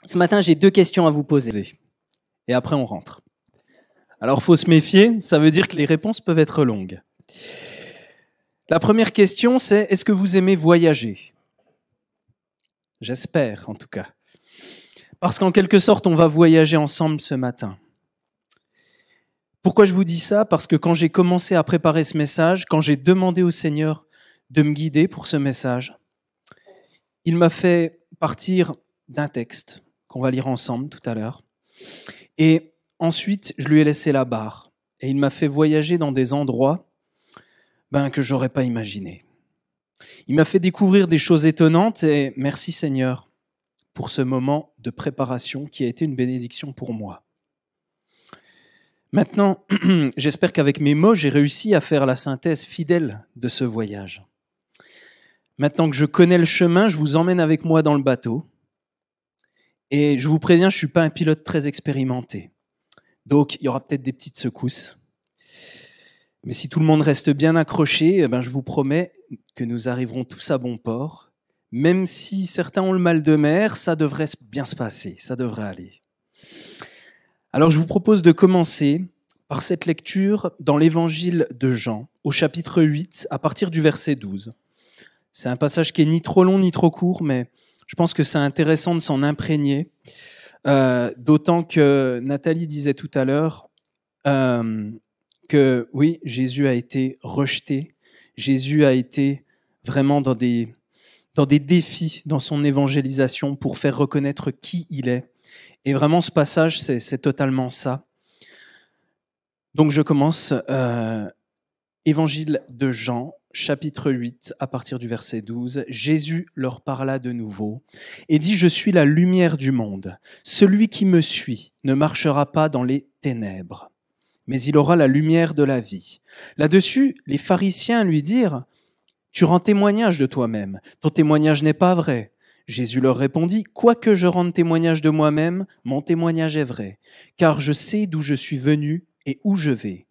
Ce matin, j'ai 2 questions à vous poser. Et après, on rentre. Alors, il faut se méfier, ça veut dire que les réponses peuvent être longues. La première question, c'est est-ce que vous aimez voyager ? J'espère, en tout cas. Parce qu'en quelque sorte, on va voyager ensemble ce matin. Pourquoi je vous dis ça ? Parce que quand j'ai commencé à préparer ce message, quand j'ai demandé au Seigneur de me guider pour ce message, il m'a fait partir d'un texte qu'on va lire ensemble tout à l'heure. Et ensuite, je lui ai laissé la barre. Et il m'a fait voyager dans des endroits que j'aurais pas imaginé. Il m'a fait découvrir des choses étonnantes et merci Seigneur pour ce moment de préparation qui a été une bénédiction pour moi. Maintenant, j'espère qu'avec mes mots, j'ai réussi à faire la synthèse fidèle de ce voyage. Maintenant que je connais le chemin, je vous emmène avec moi dans le bateau. Et je vous préviens, je ne suis pas un pilote très expérimenté. Donc, il y aura peut-être des petites secousses. Mais si tout le monde reste bien accroché, je vous promets que nous arriverons tous à bon port. Même si certains ont le mal de mer, ça devrait bien se passer, ça devrait aller. Alors, je vous propose de commencer par cette lecture dans l'évangile de Jean, au chapitre 8, à partir du verset 12. C'est un passage qui est ni trop long ni trop court, mais je pense que c'est intéressant de s'en imprégner, d'autant que Nathalie disait tout à l'heure que oui, Jésus a été rejeté, Jésus a été vraiment dans des défis dans son évangélisation pour faire reconnaître qui il est. Et vraiment, ce passage, c'est totalement ça. Donc je commence, évangile de Jean, chapitre 8, à partir du verset 12, Jésus leur parla de nouveau et dit « Je suis la lumière du monde. Celui qui me suit ne marchera pas dans les ténèbres, mais il aura la lumière de la vie. » Là-dessus, les pharisiens lui dirent « Tu rends témoignage de toi-même. Ton témoignage n'est pas vrai. » Jésus leur répondit « Quoique je rende témoignage de moi-même, mon témoignage est vrai, car je sais d'où je suis venu et où je vais.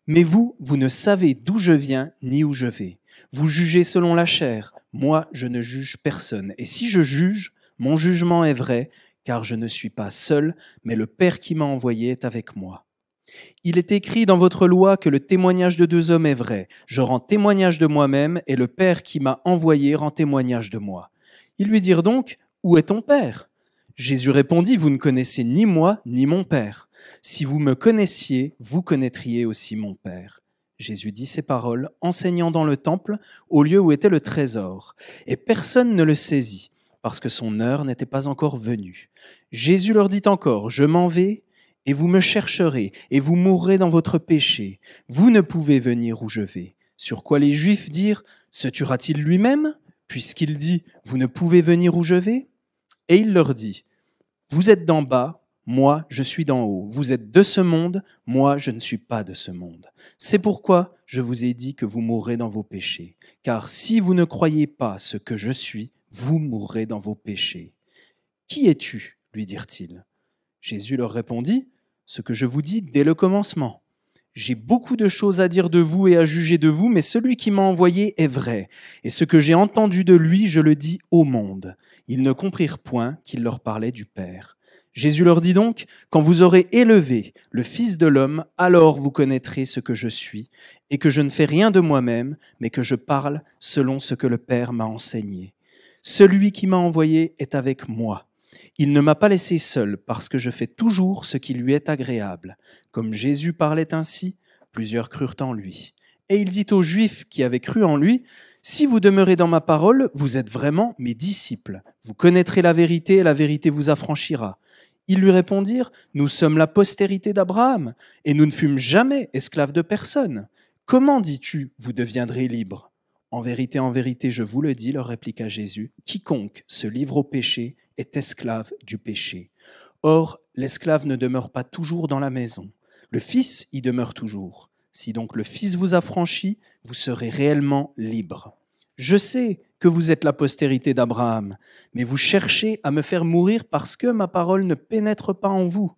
Mais vous ne savez d'où je viens ni où je vais. Vous jugez selon la chair. Moi, je ne juge personne. Et si je juge, mon jugement est vrai, car je ne suis pas seul, mais le Père qui m'a envoyé est avec moi. Il est écrit dans votre loi que le témoignage de 2 hommes est vrai. Je rends témoignage de moi-même, et le Père qui m'a envoyé rend témoignage de moi. » Ils lui dirent donc « Où est ton Père ?» Jésus répondit « Vous ne connaissez ni moi, ni mon Père. Si vous me connaissiez, vous connaîtriez aussi mon Père. » Jésus dit ces paroles, enseignant dans le temple, au lieu où était le trésor. Et personne ne le saisit, parce que son heure n'était pas encore venue. Jésus leur dit encore, « Je m'en vais, et vous me chercherez, et vous mourrez dans votre péché. Vous ne pouvez venir où je vais. » Sur quoi les Juifs dirent, « Se tuera-t-il lui-même, puisqu'il dit, « Vous ne pouvez venir où je vais ?» Et il leur dit, « Vous êtes d'en bas, moi, je suis d'en haut. Vous êtes de ce monde, moi, je ne suis pas de ce monde. C'est pourquoi je vous ai dit que vous mourrez dans vos péchés. Car si vous ne croyez pas ce que je suis, vous mourrez dans vos péchés. » « Qui es-tu » lui dirent-ils. Jésus leur répondit, « Ce que je vous dis dès le commencement. J'ai beaucoup de choses à dire de vous et à juger de vous, mais celui qui m'a envoyé est vrai. Et ce que j'ai entendu de lui, je le dis au monde. » Ils ne comprirent point qu'il leur parlait du Père. Jésus leur dit donc, « Quand vous aurez élevé le Fils de l'homme, alors vous connaîtrez ce que je suis, et que je ne fais rien de moi-même, mais que je parle selon ce que le Père m'a enseigné. Celui qui m'a envoyé est avec moi. Il ne m'a pas laissé seul, parce que je fais toujours ce qui lui est agréable. » Comme Jésus parlait ainsi, plusieurs crurent en lui. Et il dit aux Juifs qui avaient cru en lui, « Si vous demeurez dans ma parole, vous êtes vraiment mes disciples. Vous connaîtrez la vérité et la vérité vous affranchira. » Ils lui répondirent, « Nous sommes la postérité d'Abraham, et nous ne fûmes jamais esclaves de personne. Comment dis-tu, vous deviendrez libres ? » En vérité, je vous le dis, leur répliqua Jésus, « Quiconque se livre au péché est esclave du péché. Or, l'esclave ne demeure pas toujours dans la maison. Le Fils y demeure toujours. Si donc le Fils vous affranchit, vous serez réellement libres. Je sais que vous êtes la postérité d'Abraham, mais vous cherchez à me faire mourir parce que ma parole ne pénètre pas en vous.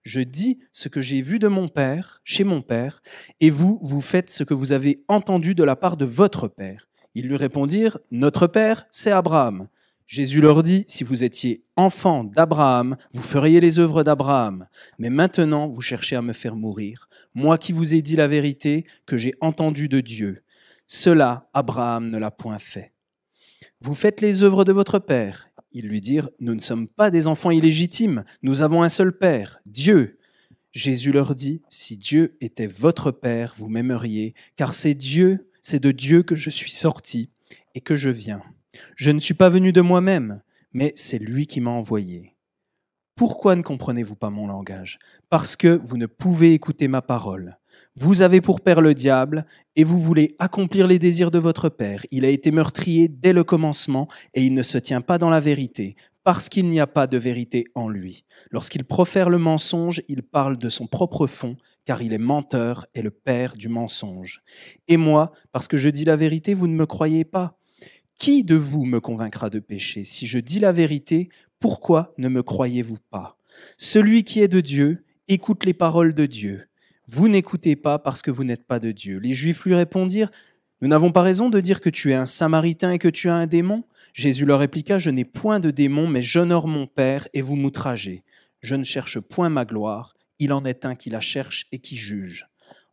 Je dis ce que j'ai vu de mon Père, chez mon Père, et vous faites ce que vous avez entendu de la part de votre Père. » Ils lui répondirent, « Notre Père, c'est Abraham. » Jésus leur dit, si vous étiez enfants d'Abraham, vous feriez les œuvres d'Abraham. Mais maintenant, vous cherchez à me faire mourir. Moi qui vous ai dit la vérité que j'ai entendue de Dieu. Cela, Abraham ne l'a point fait. Vous faites les œuvres de votre père. Ils lui dirent, nous ne sommes pas des enfants illégitimes, nous avons un seul père, Dieu. Jésus leur dit, si Dieu était votre père, vous m'aimeriez, car c'est de Dieu que je suis sorti et que je viens. Je ne suis pas venu de moi-même, mais c'est lui qui m'a envoyé. Pourquoi ne comprenez-vous pas mon langage? Parce que vous ne pouvez écouter ma parole. Vous avez pour père le diable, et vous voulez accomplir les désirs de votre père. Il a été meurtrier dès le commencement, et il ne se tient pas dans la vérité, parce qu'il n'y a pas de vérité en lui. Lorsqu'il profère le mensonge, il parle de son propre fond, car il est menteur et le père du mensonge. Et moi, parce que je dis la vérité, vous ne me croyez pas. Qui de vous me convaincra de péché? Si je dis la vérité, pourquoi ne me croyez-vous pas? Celui qui est de Dieu écoute les paroles de Dieu. Vous n'écoutez pas parce que vous n'êtes pas de Dieu. Les Juifs lui répondirent, nous n'avons pas raison de dire que tu es un Samaritain et que tu as un démon? Jésus leur répliqua, je n'ai point de démon, mais j'honore mon Père et vous m'outragez. Je ne cherche point ma gloire, il en est un qui la cherche et qui juge.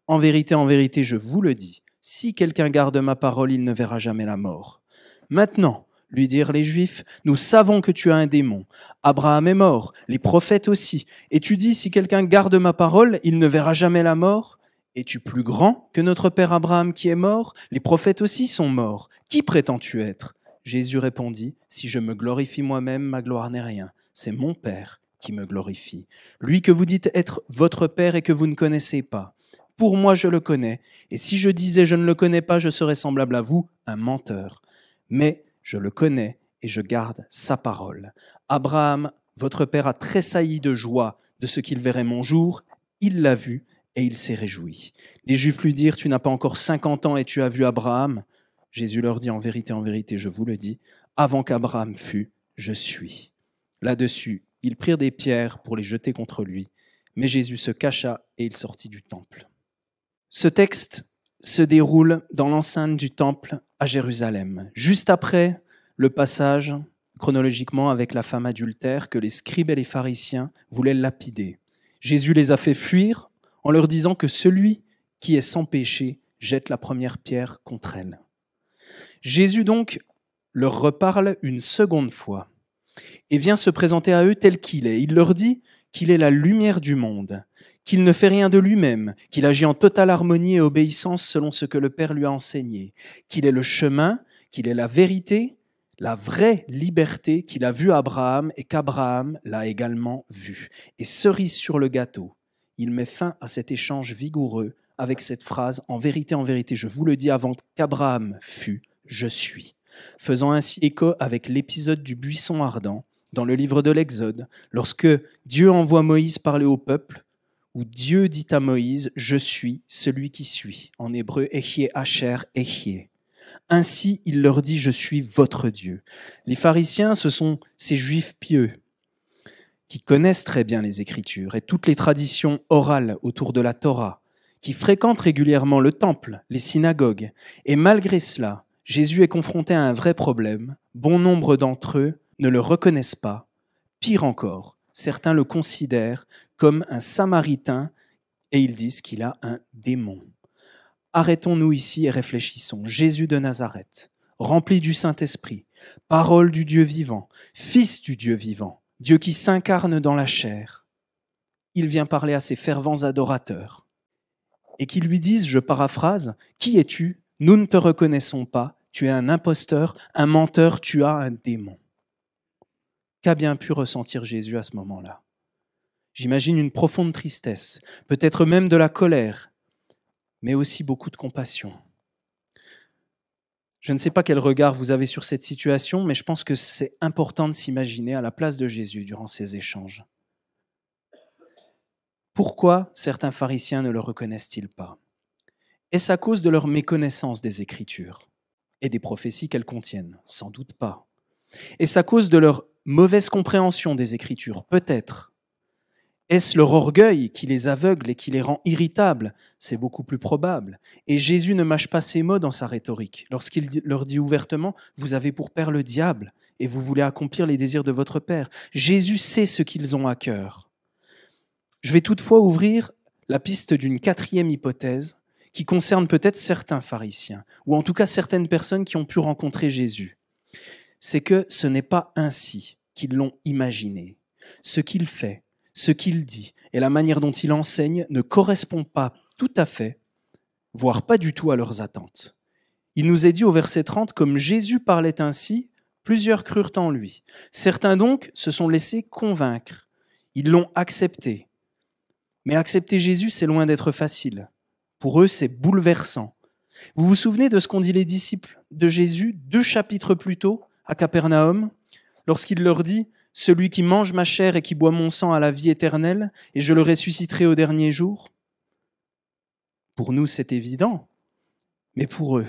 En vérité, je vous le dis, si quelqu'un garde ma parole, il ne verra jamais la mort. Maintenant, lui dirent les Juifs, nous savons que tu as un démon. Abraham est mort, les prophètes aussi. Et tu dis, si quelqu'un garde ma parole, il ne verra jamais la mort? Es-tu plus grand que notre père Abraham qui est mort? Les prophètes aussi sont morts. Qui prétends-tu être? Jésus répondit, si je me glorifie moi-même, ma gloire n'est rien. C'est mon Père qui me glorifie. Lui que vous dites être votre Père et que vous ne connaissez pas. Pour moi, je le connais. Et si je disais je ne le connais pas, je serais semblable à vous, un menteur. Mais je le connais et je garde sa parole. Abraham, votre père, a tressailli de joie de ce qu'il verrait mon jour. Il l'a vu et il s'est réjoui. Les Juifs lui dirent, tu n'as pas encore 50 ans et tu as vu Abraham? Jésus leur dit, en vérité, je vous le dis, avant qu'Abraham fût, je suis. Là-dessus, ils prirent des pierres pour les jeter contre lui, mais Jésus se cacha et il sortit du temple. Ce texte se déroule dans l'enceinte du temple à Jérusalem, juste après le passage chronologiquement avec la femme adultère que les scribes et les pharisiens voulaient lapider. Jésus les a fait fuir en leur disant que celui qui est sans péché jette la première pierre contre elle. Jésus donc leur reparle une seconde fois et vient se présenter à eux tel qu'il est. Il leur dit qu'il est la lumière du monde, qu'il ne fait rien de lui-même, qu'il agit en totale harmonie et obéissance selon ce que le Père lui a enseigné, qu'il est le chemin, qu'il est la vérité, la vraie liberté qu'il a vue Abraham et qu'Abraham l'a également vue. Et cerise sur le gâteau, il met fin à cet échange vigoureux avec cette phrase « En vérité, je vous le dis, avant qu'Abraham fût, je suis », faisant ainsi écho avec l'épisode du buisson ardent dans le livre de l'Exode, lorsque Dieu envoie Moïse parler au peuple, où Dieu dit à Moïse « Je suis celui qui suis », en hébreu « Echie Asher Echie ». Ainsi, il leur dit « Je suis votre Dieu ». Les pharisiens, ce sont ces juifs pieux qui connaissent très bien les Écritures et toutes les traditions orales autour de la Torah, qui fréquentent régulièrement le temple, les synagogues. Et malgré cela, Jésus est confronté à un vrai problème. Bon nombre d'entre eux ne le reconnaissent pas. Pire encore, certains le considèrent comme un Samaritain et ils disent qu'il a un démon. Arrêtons-nous ici et réfléchissons. Jésus de Nazareth, rempli du Saint-Esprit, parole du Dieu vivant, fils du Dieu vivant, Dieu qui s'incarne dans la chair, il vient parler à ses fervents adorateurs et qui lui disent, je paraphrase, « Qui es-tu? Nous ne te reconnaissons pas, tu es un imposteur, un menteur, tu as un démon. » Qu'a bien pu ressentir Jésus à ce moment-là? J'imagine une profonde tristesse, peut-être même de la colère, mais aussi beaucoup de compassion. Je ne sais pas quel regard vous avez sur cette situation, mais je pense que c'est important de s'imaginer à la place de Jésus durant ces échanges. Pourquoi certains pharisiens ne le reconnaissent-ils pas? Est-ce à cause de leur méconnaissance des Écritures et des prophéties qu'elles contiennent? Sans doute pas. Est-ce à cause de leur mauvaise compréhension des Écritures? Peut-être. Est-ce leur orgueil qui les aveugle et qui les rend irritables? C'est beaucoup plus probable. Et Jésus ne mâche pas ses mots dans sa rhétorique. Lorsqu'il leur dit ouvertement « Vous avez pour père le diable » et vous voulez accomplir les désirs de votre Père. Jésus sait ce qu'ils ont à cœur. Je vais toutefois ouvrir la piste d'une quatrième hypothèse qui concerne peut-être certains pharisiens, ou en tout cas certaines personnes qui ont pu rencontrer Jésus. C'est que ce n'est pas ainsi qu'ils l'ont imaginé. Ce qu'il fait, ce qu'il dit et la manière dont il enseigne ne correspond pas tout à fait, voire pas du tout à leurs attentes. Il nous est dit au verset 30, comme Jésus parlait ainsi, plusieurs crurent en lui. Certains donc se sont laissés convaincre. Ils l'ont accepté. Mais accepter Jésus, c'est loin d'être facile. Pour eux, c'est bouleversant. Vous vous souvenez de ce qu'ont dit les disciples de Jésus 2 chapitres plus tôt à Capernaum, lorsqu'il leur dit « Celui qui mange ma chair et qui boit mon sang a la vie éternelle, et je le ressusciterai au dernier jour » Pour nous, c'est évident, mais pour eux,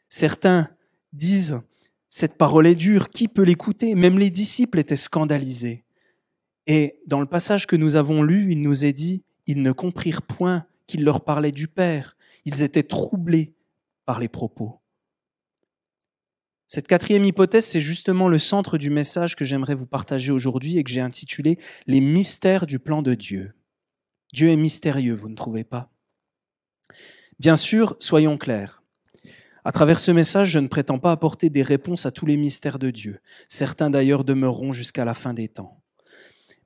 certains disent « Cette parole est dure, qui peut l'écouter ?» Même les disciples étaient scandalisés. Et dans le passage que nous avons lu, il nous est dit « Ils ne comprirent point qu'il leur parlait du Père. Ils étaient troublés par les propos. » Cette quatrième hypothèse, c'est justement le centre du message que j'aimerais vous partager aujourd'hui et que j'ai intitulé « Les mystères du plan de Dieu ». Dieu est mystérieux, vous ne trouvez pas? Bien sûr, soyons clairs. À travers ce message, je ne prétends pas apporter des réponses à tous les mystères de Dieu. Certains d'ailleurs demeureront jusqu'à la fin des temps.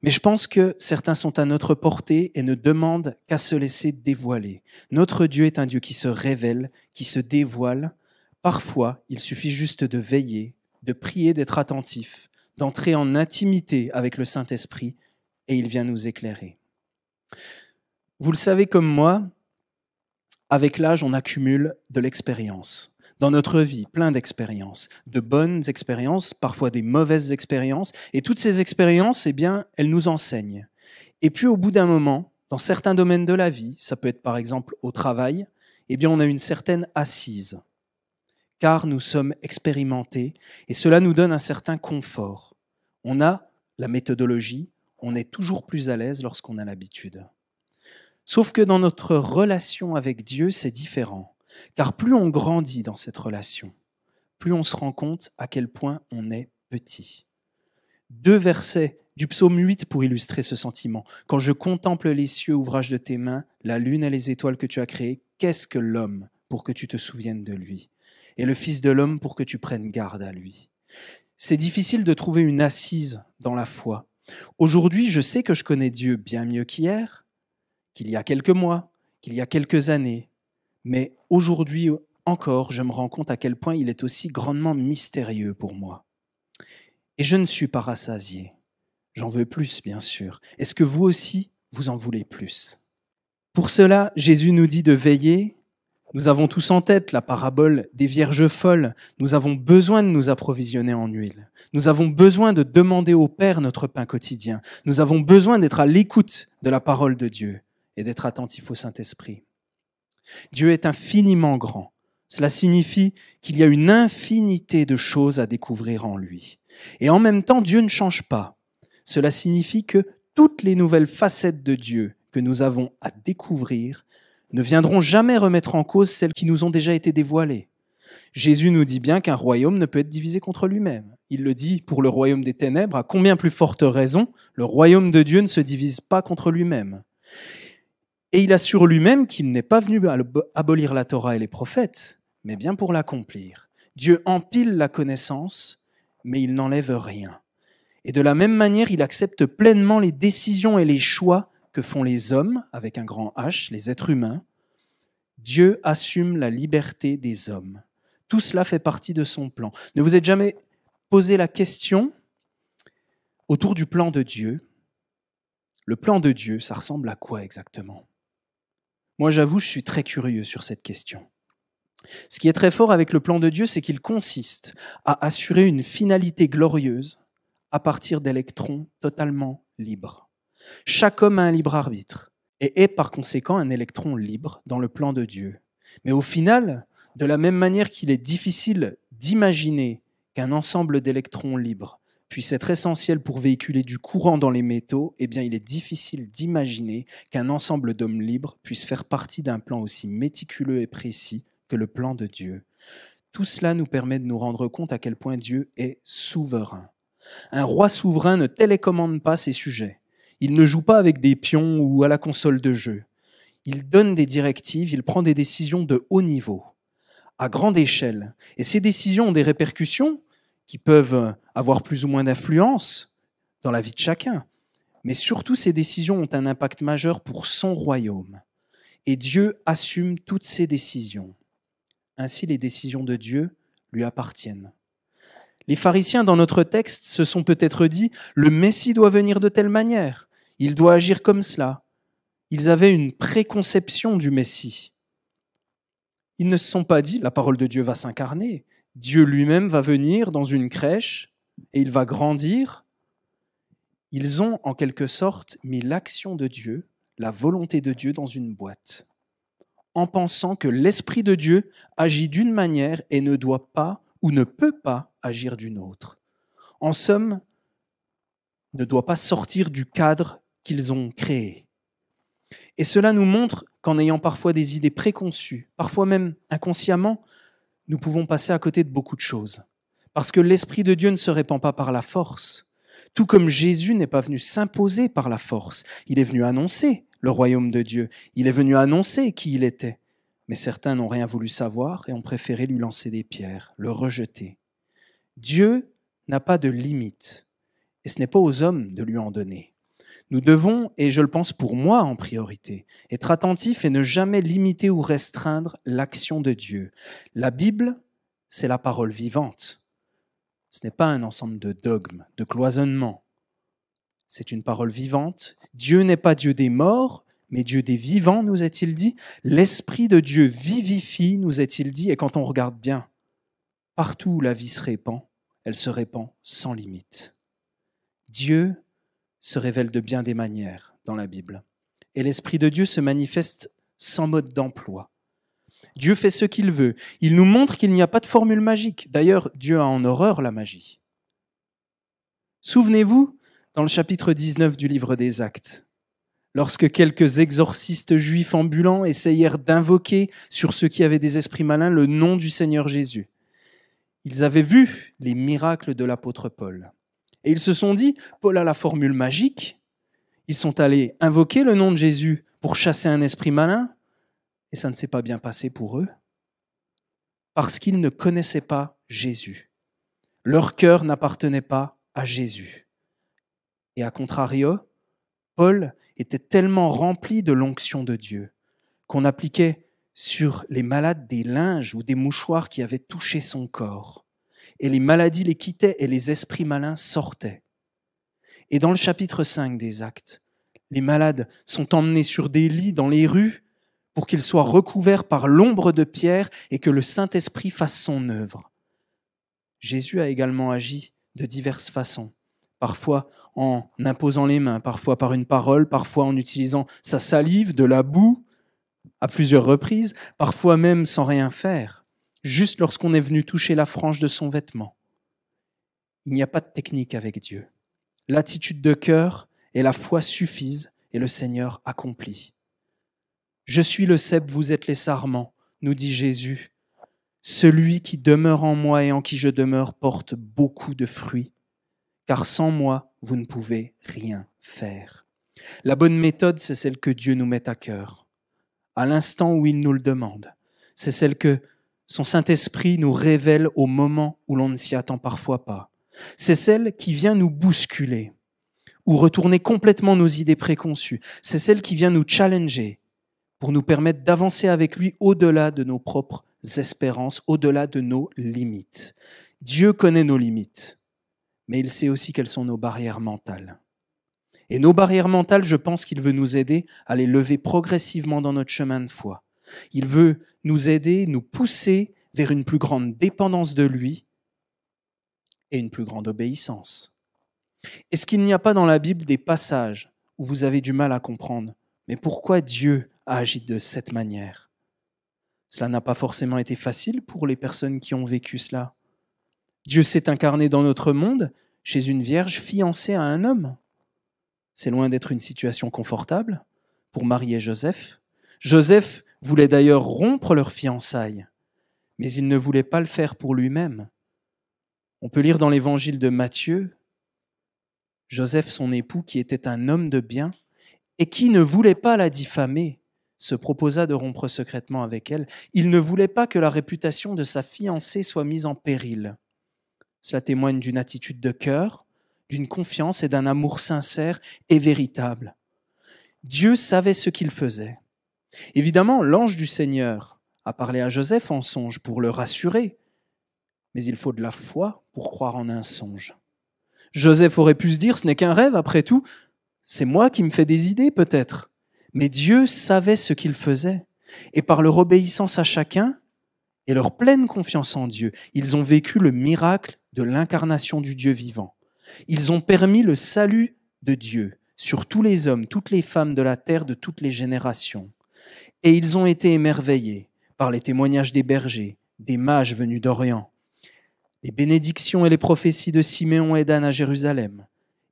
Mais je pense que certains sont à notre portée et ne demandent qu'à se laisser dévoiler. Notre Dieu est un Dieu qui se révèle, qui se dévoile. Parfois, il suffit juste de veiller, de prier, d'être attentif, d'entrer en intimité avec le Saint-Esprit et il vient nous éclairer. Vous le savez comme moi, avec l'âge, on accumule de l'expérience. Dans notre vie, plein d'expériences, de bonnes expériences, parfois des mauvaises expériences. Et toutes ces expériences, eh bien, elles nous enseignent. Et puis au bout d'un moment, dans certains domaines de la vie, ça peut être par exemple au travail, eh bien, on a une certaine assise. Car nous sommes expérimentés et cela nous donne un certain confort. On a la méthodologie, on est toujours plus à l'aise lorsqu'on a l'habitude. Sauf que dans notre relation avec Dieu, c'est différent. Car plus on grandit dans cette relation, plus on se rend compte à quel point on est petit. 2 versets du psaume 8 pour illustrer ce sentiment. « Quand je contemple les cieux, ouvrage de tes mains, la lune et les étoiles que tu as créées, qu'est-ce que l'homme pour que tu te souviennes de lui ? Et le Fils de l'homme pour que tu prennes garde à lui. » C'est difficile de trouver une assise dans la foi. Aujourd'hui, je sais que je connais Dieu bien mieux qu'hier, qu'il y a quelques mois, qu'il y a quelques années. Mais aujourd'hui encore, je me rends compte à quel point il est aussi grandement mystérieux pour moi. Et je ne suis pas rassasié. J'en veux plus, bien sûr. Est-ce que vous aussi, vous en voulez plus? Pour cela, Jésus nous dit de veiller. Nous avons tous en tête la parabole des vierges folles. Nous avons besoin de nous approvisionner en huile. Nous avons besoin de demander au Père notre pain quotidien. Nous avons besoin d'être à l'écoute de la parole de Dieu et d'être attentifs au Saint-Esprit. Dieu est infiniment grand. Cela signifie qu'il y a une infinité de choses à découvrir en lui. Et en même temps, Dieu ne change pas. Cela signifie que toutes les nouvelles facettes de Dieu que nous avons à découvrir ne viendront jamais remettre en cause celles qui nous ont déjà été dévoilées. Jésus nous dit bien qu'un royaume ne peut être divisé contre lui-même. Il le dit pour le royaume des ténèbres, à combien plus forte raison, le royaume de Dieu ne se divise pas contre lui-même. Et il assure lui-même qu'il n'est pas venu abolir la Torah et les prophètes, mais bien pour l'accomplir. Dieu empile la connaissance, mais il n'enlève rien. Et de la même manière, il accepte pleinement les décisions et les choix que font les hommes, avec un grand H, les êtres humains. Dieu assume la liberté des hommes. Tout cela fait partie de son plan. Ne vous êtes jamais posé la question autour du plan de Dieu? Le plan de Dieu, ça ressemble à quoi exactement? Moi, j'avoue, je suis très curieux sur cette question. Ce qui est très fort avec le plan de Dieu, c'est qu'il consiste à assurer une finalité glorieuse à partir d'électrons totalement libres. Chaque homme a un libre arbitre et est par conséquent un électron libre dans le plan de Dieu. Mais au final, de la même manière qu'il est difficile d'imaginer qu'un ensemble d'électrons libres puisse être essentiel pour véhiculer du courant dans les métaux, eh bien il est difficile d'imaginer qu'un ensemble d'hommes libres puisse faire partie d'un plan aussi méticuleux et précis que le plan de Dieu. Tout cela nous permet de nous rendre compte à quel point Dieu est souverain. Un roi souverain ne télécommande pas ses sujets. Il ne joue pas avec des pions ou à la console de jeu. Il donne des directives, il prend des décisions de haut niveau, à grande échelle. Et ces décisions ont des répercussions qui peuvent avoir plus ou moins d'influence dans la vie de chacun. Mais surtout, ces décisions ont un impact majeur pour son royaume. Et Dieu assume toutes ces décisions. Ainsi, les décisions de Dieu lui appartiennent. Les pharisiens, dans notre texte, se sont peut-être dit « le Messie doit venir de telle manière, il doit agir comme cela ». Ils avaient une préconception du Messie. Ils ne se sont pas dit « la parole de Dieu va s'incarner, Dieu lui-même va venir dans une crèche et il va grandir ». Ils ont en quelque sorte mis l'action de Dieu, la volonté de Dieu dans une boîte, en pensant que l'Esprit de Dieu agit d'une manière et ne doit pas ou ne peut pas agir d'une autre. En somme, ne doit pas sortir du cadre qu'ils ont créé. Et cela nous montre qu'en ayant parfois des idées préconçues, parfois même inconsciemment, nous pouvons passer à côté de beaucoup de choses. Parce que l'Esprit de Dieu ne se répand pas par la force. Tout comme Jésus n'est pas venu s'imposer par la force. Il est venu annoncer le royaume de Dieu. Il est venu annoncer qui il était. Mais certains n'ont rien voulu savoir et ont préféré lui lancer des pierres, le rejeter. Dieu n'a pas de limite. Et ce n'est pas aux hommes de lui en donner. Nous devons, et je le pense pour moi en priorité, être attentifs et ne jamais limiter ou restreindre l'action de Dieu. La Bible, c'est la parole vivante. Ce n'est pas un ensemble de dogmes, de cloisonnements. C'est une parole vivante. Dieu n'est pas Dieu des morts, mais Dieu des vivants, nous est-il dit. L'Esprit de Dieu vivifie, nous est-il dit. Et quand on regarde bien, partout où la vie se répand, elle se répand sans limite. Dieu se révèle de bien des manières dans la Bible. Et l'Esprit de Dieu se manifeste sans mode d'emploi. Dieu fait ce qu'il veut. Il nous montre qu'il n'y a pas de formule magique. D'ailleurs, Dieu a en horreur la magie. Souvenez-vous, dans le chapitre 19 du livre des Actes, lorsque quelques exorcistes juifs ambulants essayèrent d'invoquer sur ceux qui avaient des esprits malins le nom du Seigneur Jésus. Ils avaient vu les miracles de l'apôtre Paul. Et ils se sont dit, Paul a la formule magique. Ils sont allés invoquer le nom de Jésus pour chasser un esprit malin. Et ça ne s'est pas bien passé pour eux. Parce qu'ils ne connaissaient pas Jésus. Leur cœur n'appartenait pas à Jésus. Et à contrario, Paul était tellement rempli de l'onction de Dieu qu'on appliquait sur les malades des linges ou des mouchoirs qui avaient touché son corps. Et les maladies les quittaient et les esprits malins sortaient. Et dans le chapitre 5 des Actes, les malades sont emmenés sur des lits dans les rues pour qu'ils soient recouverts par l'ombre de Pierre et que le Saint-Esprit fasse son œuvre. Jésus a également agi de diverses façons, parfois en imposant les mains, parfois par une parole, parfois en utilisant sa salive, de la boue, à plusieurs reprises, parfois même sans rien faire. Juste lorsqu'on est venu toucher la frange de son vêtement. Il n'y a pas de technique avec Dieu. L'attitude de cœur et la foi suffisent et le Seigneur accomplit. « Je suis le cep, vous êtes les sarments », nous dit Jésus. « Celui qui demeure en moi et en qui je demeure porte beaucoup de fruits, car sans moi, vous ne pouvez rien faire. » La bonne méthode, c'est celle que Dieu nous met à cœur, à l'instant où il nous le demande. C'est celle que son Saint-Esprit nous révèle au moment où l'on ne s'y attend parfois pas. C'est celle qui vient nous bousculer ou retourner complètement nos idées préconçues. C'est celle qui vient nous challenger pour nous permettre d'avancer avec lui au-delà de nos propres espérances, au-delà de nos limites. Dieu connaît nos limites, mais il sait aussi quelles sont nos barrières mentales. Et nos barrières mentales, je pense qu'il veut nous aider à les lever progressivement dans notre chemin de foi. Il veut nous aider, nous pousser vers une plus grande dépendance de lui et une plus grande obéissance. Est-ce qu'il n'y a pas dans la Bible des passages où vous avez du mal à comprendre? Mais pourquoi Dieu a agi de cette manière? Cela n'a pas forcément été facile pour les personnes qui ont vécu cela. Dieu s'est incarné dans notre monde chez une vierge fiancée à un homme. C'est loin d'être une situation confortable pour Marie et Joseph. Joseph voulait d'ailleurs rompre leurs fiançailles. mais il ne voulait pas le faire pour lui-même. On peut lire dans l'évangile de Matthieu, Joseph, son époux, qui était un homme de bien et qui ne voulait pas la diffamer, se proposa de rompre secrètement avec elle. Il ne voulait pas que la réputation de sa fiancée soit mise en péril. Cela témoigne d'une attitude de cœur, d'une confiance et d'un amour sincère et véritable. Dieu savait ce qu'il faisait. Évidemment, l'ange du Seigneur a parlé à Joseph en songe pour le rassurer, mais il faut de la foi pour croire en un songe. Joseph aurait pu se dire, ce n'est qu'un rêve après tout, c'est moi qui me fais des idées peut-être. Mais Dieu savait ce qu'il faisait, et par leur obéissance à chacun et leur pleine confiance en Dieu, ils ont vécu le miracle de l'incarnation du Dieu vivant. Ils ont permis le salut de Dieu sur tous les hommes, toutes les femmes de la terre de toutes les générations. Et ils ont été émerveillés par les témoignages des bergers, des mages venus d'Orient, les bénédictions et les prophéties de Siméon et d'Anne à Jérusalem,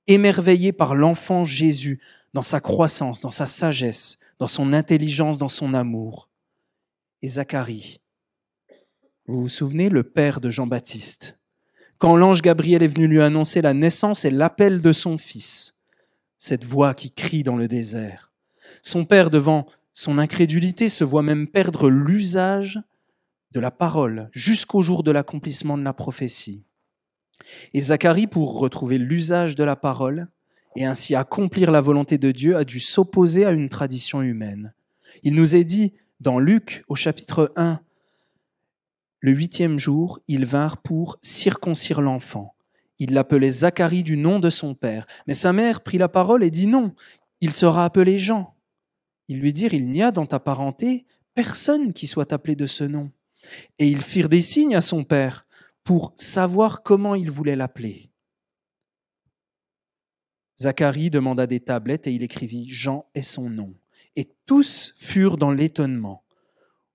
émerveillés par l'enfant Jésus dans sa croissance, dans sa sagesse, dans son intelligence, dans son amour. Et Zacharie, vous vous souvenez, le père de Jean-Baptiste, quand l'ange Gabriel est venu lui annoncer la naissance et l'appel de son fils, cette voix qui crie dans le désert. Son père, devant son incrédulité, se voit même perdre l'usage de la parole jusqu'au jour de l'accomplissement de la prophétie. Et Zacharie, pour retrouver l'usage de la parole et ainsi accomplir la volonté de Dieu, a dû s'opposer à une tradition humaine. Il nous est dit dans Luc au chapitre 1, le 8e jour, ils vinrent pour circoncire l'enfant. Ils l'appelaient Zacharie du nom de son père. Mais sa mère prit la parole et dit non, il sera appelé Jean. Ils lui dirent, il n'y a dans ta parenté personne qui soit appelé de ce nom. Et ils firent des signes à son père pour savoir comment il voulait l'appeler. Zacharie demanda des tablettes et il écrivit « Jean est son nom ». Et tous furent dans l'étonnement.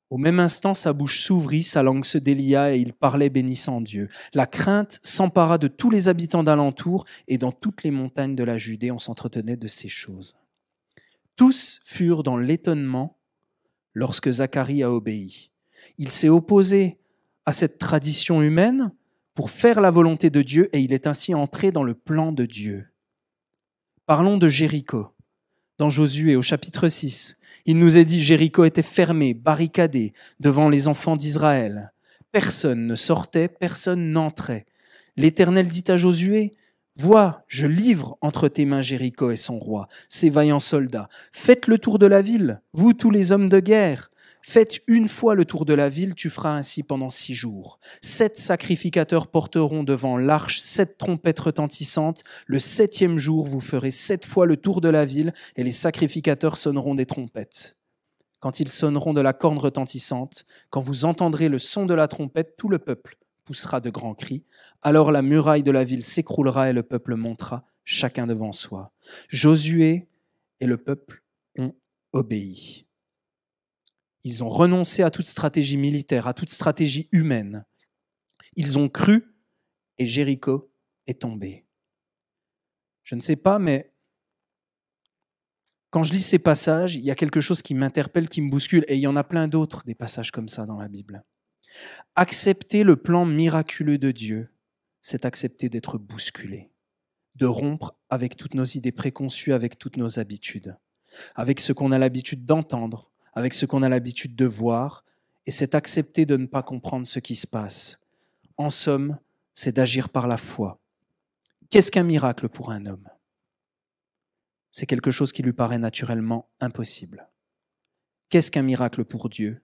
Au même instant, sa bouche s'ouvrit, sa langue se délia et il parlait bénissant Dieu. La crainte s'empara de tous les habitants d'alentour et dans toutes les montagnes de la Judée, on s'entretenait de ces choses. Tous furent dans l'étonnement lorsque Zacharie a obéi. Il s'est opposé à cette tradition humaine pour faire la volonté de Dieu et il est ainsi entré dans le plan de Dieu. Parlons de Jéricho. Dans Josué au chapitre 6, il nous est dit Jéricho était fermé, barricadé devant les enfants d'Israël. Personne ne sortait, personne n'entrait. L'Éternel dit à Josué, « Vois, je livre entre tes mains Jéricho et son roi, ses vaillants soldats. Faites le tour de la ville, vous tous les hommes de guerre. Faites une fois le tour de la ville, tu feras ainsi pendant 6 jours. 7 sacrificateurs porteront devant l'arche 7 trompettes retentissantes. Le 7e jour, vous ferez 7 fois le tour de la ville et les sacrificateurs sonneront des trompettes. Quand ils sonneront de la corne retentissante, quand vous entendrez le son de la trompette, tout le peuple poussera de grands cris. Alors la muraille de la ville s'écroulera et le peuple montera, chacun devant soi. Josué et le peuple ont obéi. Ils ont renoncé à toute stratégie militaire, à toute stratégie humaine. Ils ont cru et Jéricho est tombé. Je ne sais pas, mais quand je lis ces passages, il y a quelque chose qui m'interpelle, qui me bouscule, et il y en a plein d'autres, des passages comme ça dans la Bible. Accepter le plan miraculeux de Dieu, c'est accepter d'être bousculé, de rompre avec toutes nos idées préconçues, avec toutes nos habitudes, avec ce qu'on a l'habitude d'entendre, avec ce qu'on a l'habitude de voir, et c'est accepter de ne pas comprendre ce qui se passe. En somme, c'est d'agir par la foi. Qu'est-ce qu'un miracle pour un homme ? C'est quelque chose qui lui paraît naturellement impossible. Qu'est-ce qu'un miracle pour Dieu ?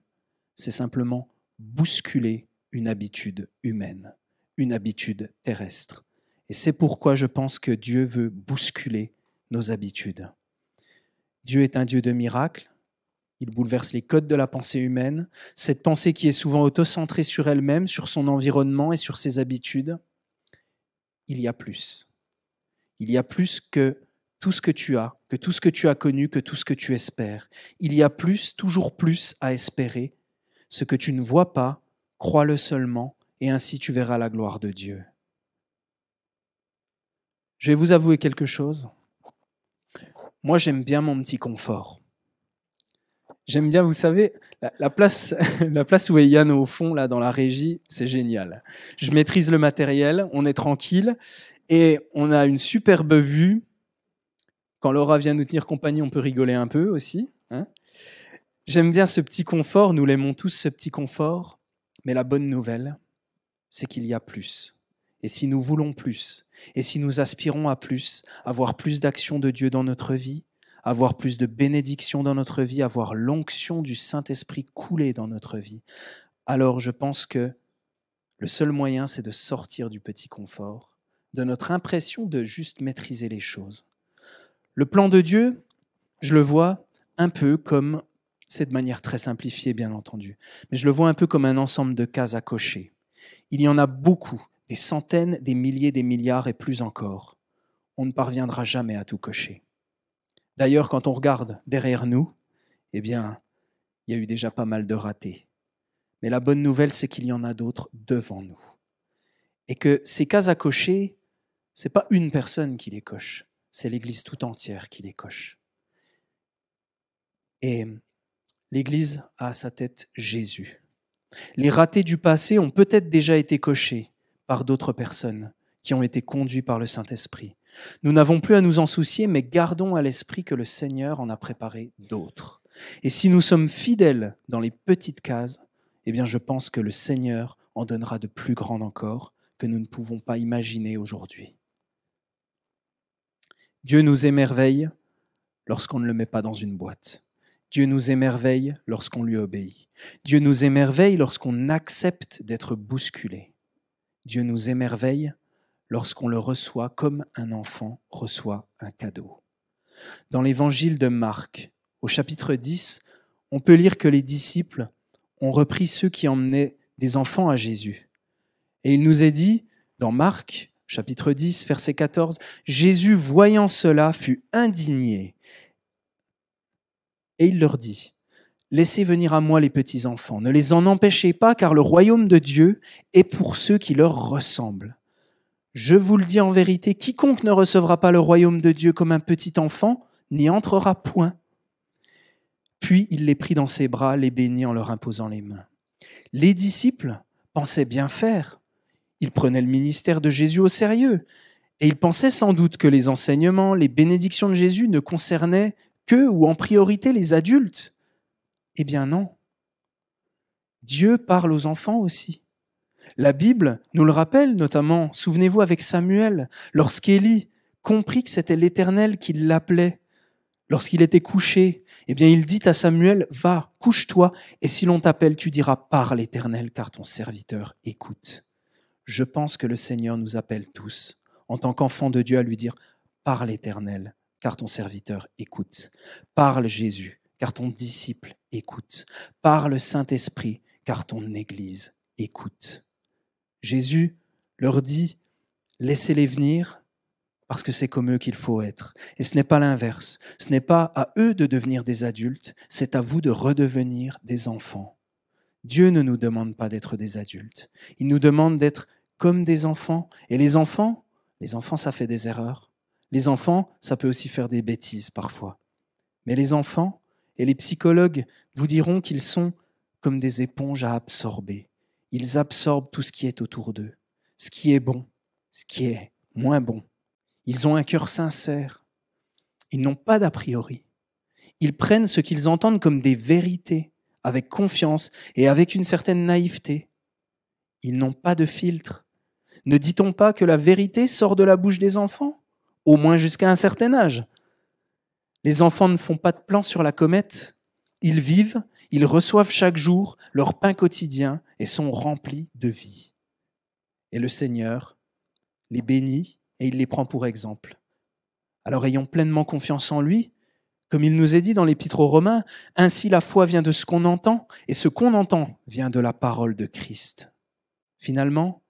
C'est simplement bousculer une habitude humaine, une habitude terrestre. Et c'est pourquoi je pense que Dieu veut bousculer nos habitudes. Dieu est un Dieu de miracles. Il bouleverse les codes de la pensée humaine, cette pensée qui est souvent autocentrée sur elle-même, sur son environnement et sur ses habitudes. Il y a plus. Il y a plus que tout ce que tu as, que tout ce que tu as connu, que tout ce que tu espères. Il y a plus, toujours plus à espérer. Ce que tu ne vois pas, crois-le seulement, et ainsi tu verras la gloire de Dieu. Je vais vous avouer quelque chose. Moi, j'aime bien mon petit confort. J'aime bien, vous savez, la place, la place où est Yann au fond, là, dans la régie, c'est génial. Je maîtrise le matériel, on est tranquille et on a une superbe vue. Quand Laura vient nous tenir compagnie, on peut rigoler un peu aussi, hein. J'aime bien ce petit confort, nous l'aimons tous, ce petit confort, mais la bonne nouvelle, c'est qu'il y a plus. Et si nous voulons plus, et si nous aspirons à plus, avoir plus d'action de Dieu dans notre vie, avoir plus de bénédictions dans notre vie, avoir l'onction du Saint-Esprit couler dans notre vie, alors je pense que le seul moyen, c'est de sortir du petit confort, de notre impression de juste maîtriser les choses. Le plan de Dieu, je le vois un peu comme, c'est de manière très simplifiée bien entendu, mais je le vois un peu comme un ensemble de cases à cocher. Il y en a beaucoup, des centaines, des milliers, des milliards et plus encore. On ne parviendra jamais à tout cocher. D'ailleurs, quand on regarde derrière nous, eh bien, il y a eu déjà pas mal de ratés. Mais la bonne nouvelle, c'est qu'il y en a d'autres devant nous. Et que ces cases à cocher, ce n'est pas une personne qui les coche, c'est l'Église tout entière qui les coche. Et l'Église a à sa tête Jésus. Les ratés du passé ont peut-être déjà été cochés par d'autres personnes qui ont été conduits par le Saint-Esprit. Nous n'avons plus à nous en soucier, mais gardons à l'esprit que le Seigneur en a préparé d'autres. Et si nous sommes fidèles dans les petites cases, eh bien je pense que le Seigneur en donnera de plus grandes encore que nous ne pouvons pas imaginer aujourd'hui. Dieu nous émerveille lorsqu'on ne le met pas dans une boîte. Dieu nous émerveille lorsqu'on lui obéit. Dieu nous émerveille lorsqu'on accepte d'être bousculé. Dieu nous émerveille lorsqu'on le reçoit comme un enfant reçoit un cadeau. Dans l'évangile de Marc, au chapitre 10, on peut lire que les disciples ont repris ceux qui emmenaient des enfants à Jésus. Et il nous est dit, dans Marc, chapitre 10, verset 14, « Jésus, voyant cela, fut indigné. Et il leur dit, « Laissez venir à moi les petits enfants, ne les en empêchez pas, car le royaume de Dieu est pour ceux qui leur ressemblent. Je vous le dis en vérité, quiconque ne recevra pas le royaume de Dieu comme un petit enfant n'y entrera point. » Puis il les prit dans ses bras, les bénit en leur imposant les mains. Les disciples pensaient bien faire. Ils prenaient le ministère de Jésus au sérieux. Et ils pensaient sans doute que les enseignements, les bénédictions de Jésus ne concernaient que ou en priorité les adultes. Eh bien non. Dieu parle aux enfants aussi. La Bible nous le rappelle, notamment, souvenez-vous avec Samuel, lorsqu'Élie comprit que c'était l'Éternel qui l'appelait, lorsqu'il était couché, eh bien il dit à Samuel, « Va, couche-toi, et si l'on t'appelle, tu diras, parle l'Éternel, car ton serviteur écoute. » Je pense que le Seigneur nous appelle tous, en tant qu'enfants de Dieu, à lui dire, « Parle l'Éternel, car ton serviteur écoute. Parle Jésus, car ton disciple écoute. Parle Saint-Esprit, car ton Église écoute. » Jésus leur dit, laissez-les venir parce que c'est comme eux qu'il faut être. Et ce n'est pas l'inverse. Ce n'est pas à eux de devenir des adultes, c'est à vous de redevenir des enfants. Dieu ne nous demande pas d'être des adultes. Il nous demande d'être comme des enfants. Et les enfants, ça fait des erreurs. Les enfants, ça peut aussi faire des bêtises parfois. Mais les enfants et les psychologues vous diront qu'ils sont comme des éponges à absorber. Ils absorbent tout ce qui est autour d'eux, ce qui est bon, ce qui est moins bon. Ils ont un cœur sincère. Ils n'ont pas d'a priori. Ils prennent ce qu'ils entendent comme des vérités, avec confiance et avec une certaine naïveté. Ils n'ont pas de filtre. Ne dit-on pas que la vérité sort de la bouche des enfants, au moins jusqu'à un certain âge? Les enfants ne font pas de plan sur la comète. Ils vivent, ils reçoivent chaque jour leur pain quotidien et sont remplis de vie. Et le Seigneur les bénit et il les prend pour exemple. Alors ayons pleinement confiance en lui. Comme il nous est dit dans l'Épître aux Romains, ainsi la foi vient de ce qu'on entend et ce qu'on entend vient de la parole de Christ. Finalement,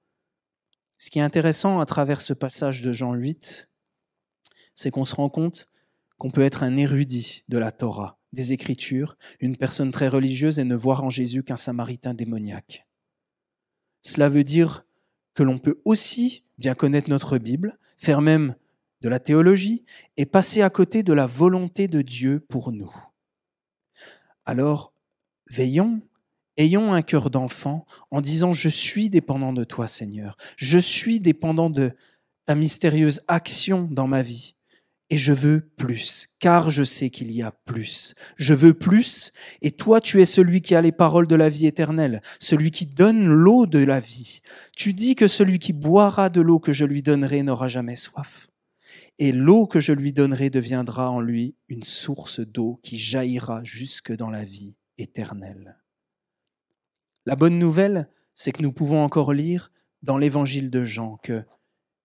ce qui est intéressant à travers ce passage de Jean 8, c'est qu'on se rend compte qu'on peut être un érudit de la Torah, des Écritures, une personne très religieuse et ne voir en Jésus qu'un samaritain démoniaque. Cela veut dire que l'on peut aussi bien connaître notre Bible, faire même de la théologie et passer à côté de la volonté de Dieu pour nous. Alors, veillons, ayons un cœur d'enfant en disant « Je suis dépendant de toi, Seigneur. Je suis dépendant de ta mystérieuse action dans ma vie. Et je veux plus, car je sais qu'il y a plus. Je veux plus, et toi, tu es celui qui a les paroles de la vie éternelle, celui qui donne l'eau de la vie. Tu dis que celui qui boira de l'eau que je lui donnerai n'aura jamais soif. Et l'eau que je lui donnerai deviendra en lui une source d'eau qui jaillira jusque dans la vie éternelle. » La bonne nouvelle, c'est que nous pouvons encore lire dans l'évangile de Jean que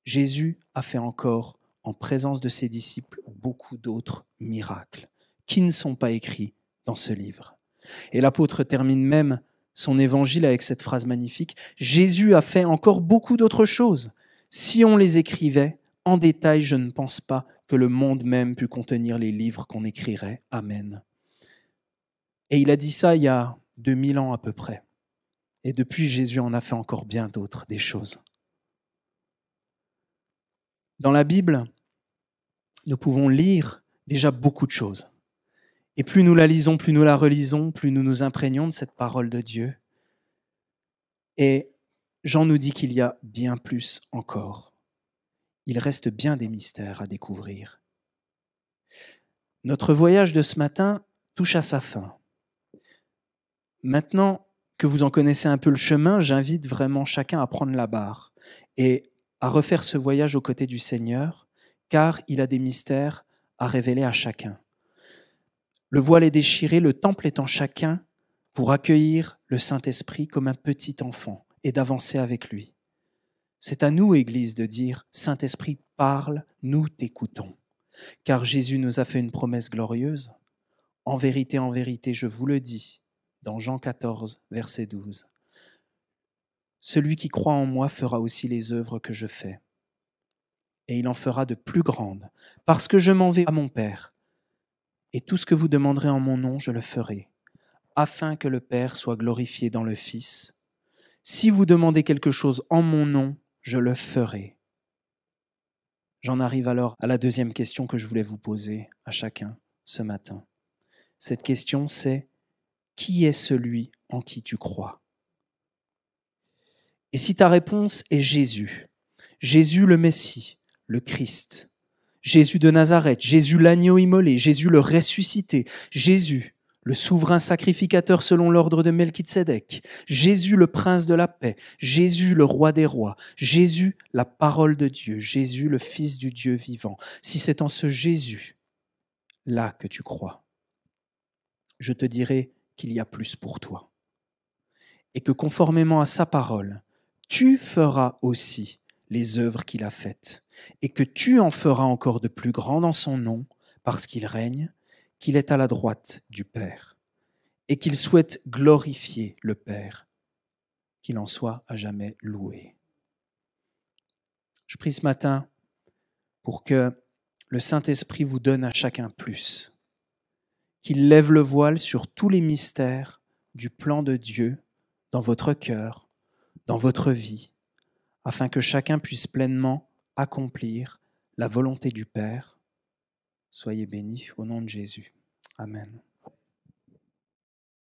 Jésus a fait encore, en présence de ses disciples, beaucoup d'autres miracles qui ne sont pas écrits dans ce livre. Et l'apôtre termine même son évangile avec cette phrase magnifique « Jésus a fait encore beaucoup d'autres choses. Si on les écrivait en détail, je ne pense pas que le monde même pût contenir les livres qu'on écrirait. Amen. » Et il a dit ça il y a 2000 ans à peu près. Et depuis, Jésus en a fait encore bien d'autres, des choses. Dans la Bible, nous pouvons lire déjà beaucoup de choses. Et plus nous la lisons, plus nous la relisons, plus nous nous imprégnons de cette parole de Dieu. Et Jean nous dit qu'il y a bien plus encore. Il reste bien des mystères à découvrir. Notre voyage de ce matin touche à sa fin. Maintenant que vous en connaissez un peu le chemin, j'invite vraiment chacun à prendre la barre et à refaire ce voyage aux côtés du Seigneur, car il a des mystères à révéler à chacun. Le voile est déchiré, le temple est en chacun pour accueillir le Saint-Esprit comme un petit enfant et d'avancer avec lui. C'est à nous, Église, de dire « Saint-Esprit, parle, nous t'écoutons ». Car Jésus nous a fait une promesse glorieuse. En vérité, je vous le dis, dans Jean 14, verset 12. Celui qui croit en moi fera aussi les œuvres que je fais. Et il en fera de plus grandes, parce que je m'en vais à mon Père. Et tout ce que vous demanderez en mon nom, je le ferai, afin que le Père soit glorifié dans le Fils. Si vous demandez quelque chose en mon nom, je le ferai. J'en arrive alors à la deuxième question que je voulais vous poser à chacun ce matin. Cette question, c'est « Qui est celui en qui tu crois ?» Et si ta réponse est Jésus, Jésus le Messie, le Christ, Jésus de Nazareth, Jésus l'agneau immolé, Jésus le ressuscité, Jésus le souverain sacrificateur selon l'ordre de Melchizedek, Jésus le prince de la paix, Jésus le roi des rois, Jésus la parole de Dieu, Jésus le Fils du Dieu vivant. Si c'est en ce Jésus-là que tu crois, je te dirai qu'il y a plus pour toi. Et que conformément à sa parole, tu feras aussi les œuvres qu'il a faites, et que tu en feras encore de plus grands dans son nom, parce qu'il règne, qu'il est à la droite du Père, et qu'il souhaite glorifier le Père, qu'il en soit à jamais loué. Je prie ce matin pour que le Saint-Esprit vous donne à chacun plus, qu'il lève le voile sur tous les mystères du plan de Dieu dans votre cœur, dans votre vie, afin que chacun puisse pleinement accomplir la volonté du Père. Soyez bénis au nom de Jésus. Amen.